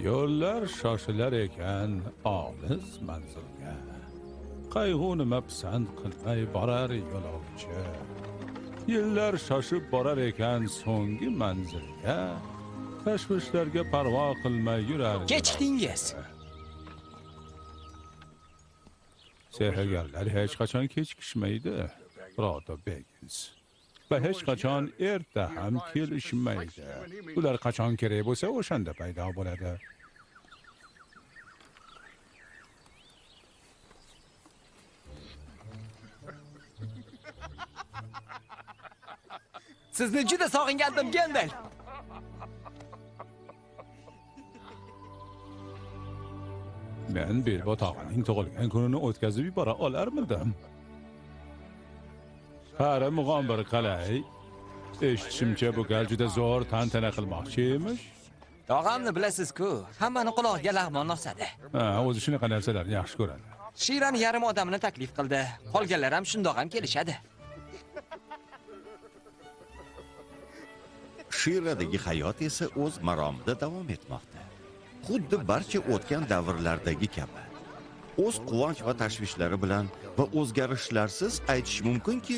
Yo'llar shoshilar ekan olis manzilga. Qayg'u nima pisand qilmay borar yo'lovchi. Yillar shoshib borar ekan so'nggi manzilga. Tashvishlarga parvo qilmay yurar. Kechdingiz. Sehrgarlar hech qachon kechikishmaydi. Proto Begins. Va hech qachon erta ham kelishmaydi. Ular qachon kerak bo'lsa, o'shanda paydo bo'ladi. Sizni juda sog'ingandim, Gendal. Men Bilbo tog'ining tug'ilgan kunini o'tkazib yubora olarmidim? Qari mug'ombir qalay. Eshitishimcha bu gal juda zo'r tantana qilmoqchi emish. Tog'amni bilasiz-ku, hammani quloqiga lag'mon osadi. O'zi shunaqa narsalarni yaxshi ko'radi. Shirani yarim odamini taklif qildi. Qolganlar ham shundoq ham kelishadi. Shiradagi hayot esa o'z maromida davom etmoqda. Xuddi barcha o'tgan davrlardagi kabi. O'z quvonch va tashvishlari bilan va o'zgarishlarsiz aytish mumkinki,